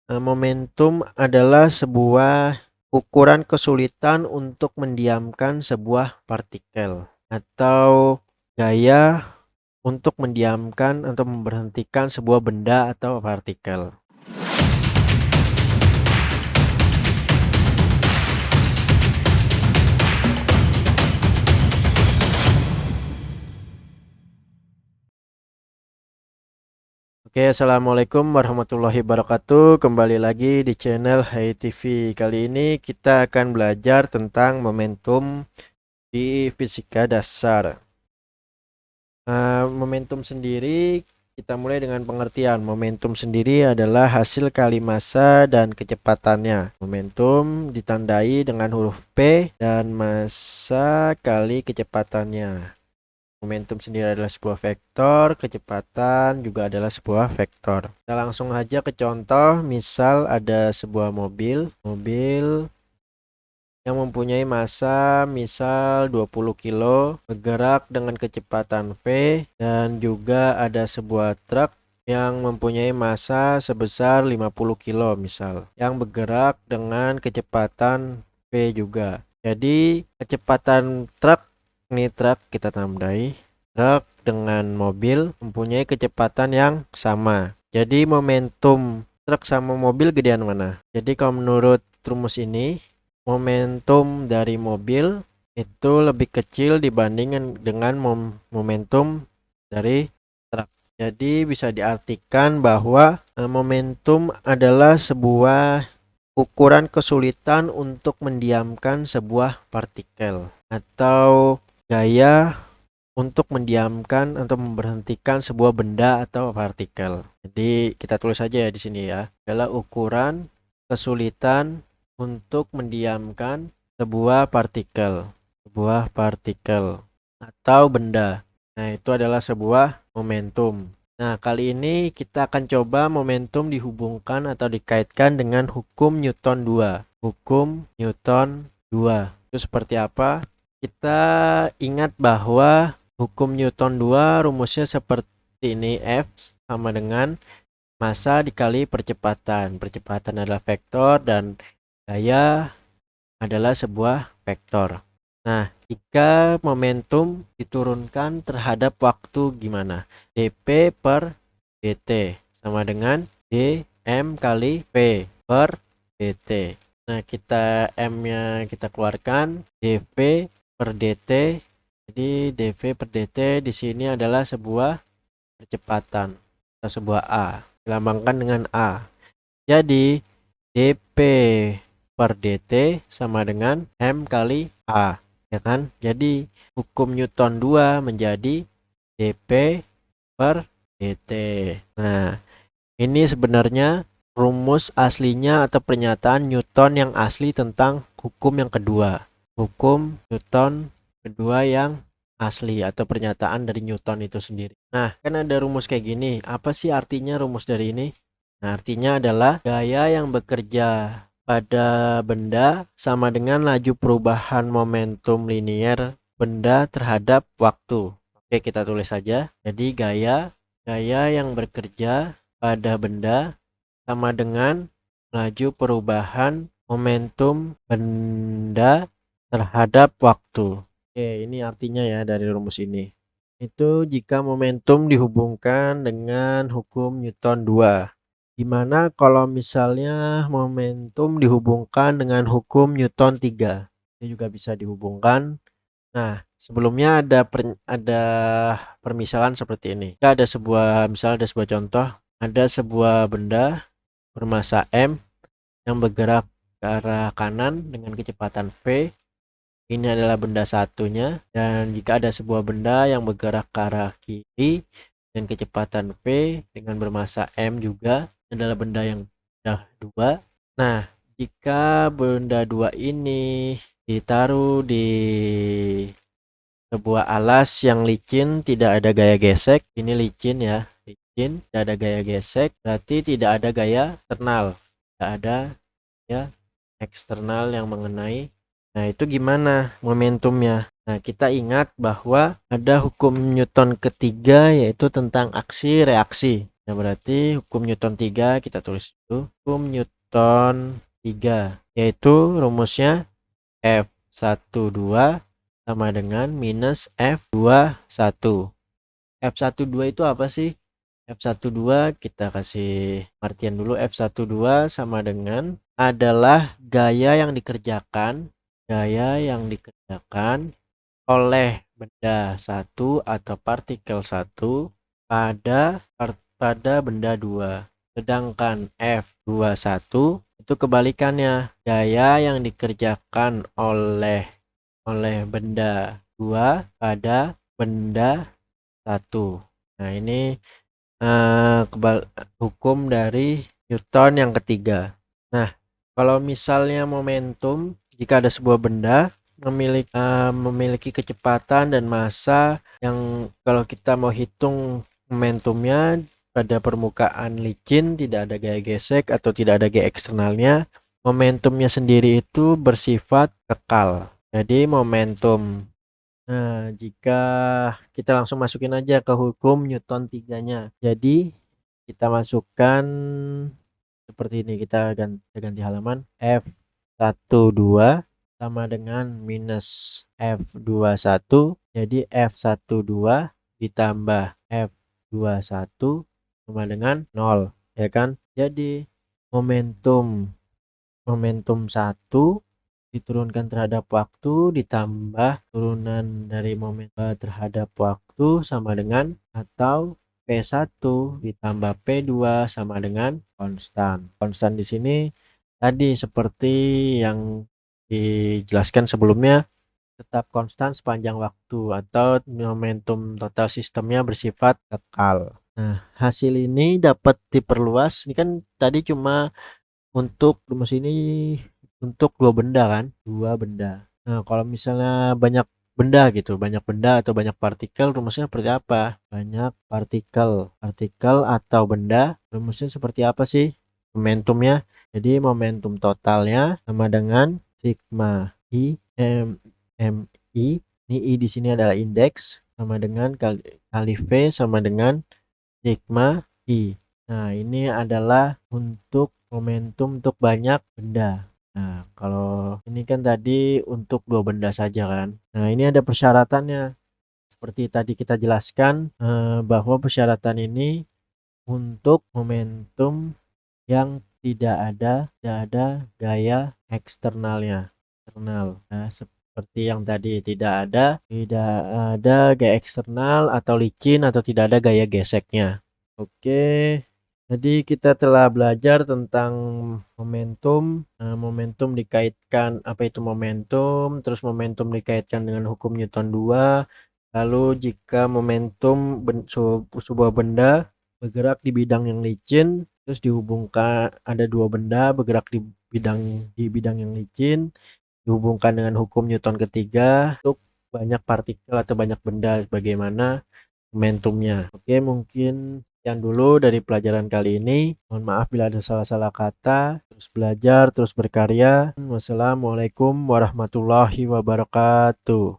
Momentum adalah sebuah ukuran kesulitan untuk mendiamkan sebuah partikel atau gaya untuk mendiamkan atau memberhentikan sebuah benda atau partikel. Oke, assalamualaikum warahmatullahi wabarakatuh. Kembali lagi di channel Hai TV. Kali ini kita akan belajar tentang momentum di fisika dasar. Momentum sendiri kita mulai dengan pengertian. Momentum sendiri adalah hasil kali massa dan kecepatannya. Momentum ditandai dengan huruf P dan massa kali kecepatannya. Momentum sendiri adalah sebuah vektor, kecepatan juga adalah sebuah vektor. Kita langsung aja ke contoh, misal ada sebuah mobil yang mempunyai massa misal 20 kilo bergerak dengan kecepatan V, dan juga ada sebuah truk yang mempunyai massa sebesar 50 kilo misal yang bergerak dengan kecepatan V juga. Jadi kecepatan truk, ini truk kita tandai, truk dengan mobil mempunyai kecepatan yang sama. Jadi momentum truk sama mobil gedean mana? Jadi kalau menurut rumus ini, momentum dari mobil itu lebih kecil dibandingkan dengan momentum dari truk. Jadi bisa diartikan bahwa momentum adalah sebuah ukuran kesulitan untuk mendiamkan sebuah partikel atau gaya untuk mendiamkan atau memberhentikan sebuah benda atau partikel. Jadi kita tulis saja ya di sini ya, adalah ukuran kesulitan untuk mendiamkan sebuah partikel atau benda. Nah, itu adalah sebuah momentum. Nah, kali ini kita akan coba momentum dihubungkan atau dikaitkan dengan hukum Newton 2. Hukum Newton 2. Itu seperti apa? Kita ingat bahwa hukum Newton 2 rumusnya seperti ini, F sama dengan massa dikali percepatan. Percepatan adalah vektor dan gaya adalah sebuah vektor. Nah, jika momentum diturunkan terhadap waktu gimana? dp per dt sama dengan dm kali v per dt. Nah, kita m-nya kita keluarkan, dv per dt. Jadi dv per dt di sini adalah sebuah percepatan atau sebuah a, dilambangkan dengan a. Jadi dp per dt sama dengan m kali a, ya kan? Jadi hukum Newton 2 menjadi dp per dt. Nah, ini sebenarnya rumus aslinya atau pernyataan Newton yang asli tentang hukum yang kedua. Hukum Newton kedua yang asli atau pernyataan dari Newton itu sendiri. Nah, kan ada rumus kayak gini. Apa sih artinya rumus dari ini? Nah, artinya adalah gaya yang bekerja pada benda sama dengan laju perubahan momentum linier benda terhadap waktu. Oke, kita tulis saja. Jadi gaya yang bekerja pada benda sama dengan laju perubahan momentum benda terhadap waktu. Oke, ini artinya ya dari rumus ini. Itu jika momentum dihubungkan dengan hukum Newton 2. Gimana kalau misalnya momentum dihubungkan dengan hukum Newton 3? Ini juga bisa dihubungkan. Nah, sebelumnya ada permisalan seperti ini. Ada sebuah contoh, ada sebuah benda bermassa M yang bergerak ke arah kanan dengan kecepatan V. Ini adalah benda satunya, dan jika ada sebuah benda yang bergerak ke arah kiri dengan kecepatan V dengan bermassa M juga, adalah benda yang dua. Nah, jika benda dua ini ditaruh di sebuah alas yang licin, tidak ada gaya gesek, ini licin ya, licin, tidak ada gaya gesek, berarti tidak ada gaya eksternal, tidak ada ya eksternal yang mengenai. Nah, itu gimana momentumnya? Nah, kita ingat bahwa ada hukum Newton ketiga, yaitu tentang aksi reaksi. Nah, berarti hukum Newton 3 kita tulis dulu. Hukum Newton 3 yaitu rumusnya F12 sama dengan minus F21. F12 itu apa sih? F12 kita kasih artian dulu. F12 sama dengan adalah gaya yang dikerjakan oleh benda satu atau partikel satu pada benda dua. Sedangkan F21 itu kebalikannya, gaya yang dikerjakan oleh benda dua pada benda satu. Nah, ini hukum dari Newton yang ketiga. Nah, kalau misalnya momentum, jika ada sebuah benda memiliki kecepatan dan massa yang kalau kita mau hitung momentumnya pada permukaan licin, tidak ada gaya gesek atau tidak ada gaya eksternalnya, momentumnya sendiri itu bersifat kekal. Jadi momentum. Nah, jika kita langsung masukin aja ke hukum Newton 3-nya. Jadi kita masukkan seperti ini, kita ganti halaman. F12 sama dengan minus F21. Jadi F12 ditambah F21 sama dengan 0, ya kan? Jadi momentum 1 diturunkan terhadap waktu ditambah turunan dari momentum terhadap waktu sama dengan, atau P1 ditambah P2 sama dengan konstan. Konstan di sini tadi seperti yang dijelaskan sebelumnya, tetap konstan sepanjang waktu atau momentum total sistemnya bersifat kekal. Nah, hasil ini dapat diperluas. Ini kan tadi cuma untuk rumus ini untuk dua benda kan, dua benda. Nah, kalau misalnya banyak benda gitu, banyak benda atau banyak partikel, rumusnya seperti apa? Banyak partikel atau benda, rumusnya seperti apa sih momentumnya? Jadi momentum totalnya sama dengan sigma I mi. Ini I di sini adalah indeks, sama dengan kali V sama dengan sigma I. Nah, ini adalah untuk momentum untuk banyak benda. Nah, kalau ini kan tadi untuk dua benda saja kan. Nah, ini ada persyaratannya. Seperti tadi kita jelaskan, bahwa persyaratan ini untuk momentum yang tidak ada gaya eksternalnya. Nah, seperti yang tadi tidak ada gaya eksternal atau licin atau tidak ada gaya geseknya. Oke. Jadi kita telah belajar tentang momentum. Momentum dikaitkan, apa itu momentum, terus momentum dikaitkan dengan hukum Newton 2. Lalu jika momentum sebuah benda bergerak di bidang yang licin, terus dihubungkan ada dua benda bergerak di bidang yang licin, dihubungkan dengan hukum Newton ketiga untuk banyak partikel atau banyak benda, bagaimana momentumnya. Oke, mungkin sekian dulu dari pelajaran kali ini. Mohon maaf bila ada salah-salah kata. Terus belajar, terus berkarya. Wassalamualaikum warahmatullahi wabarakatuh.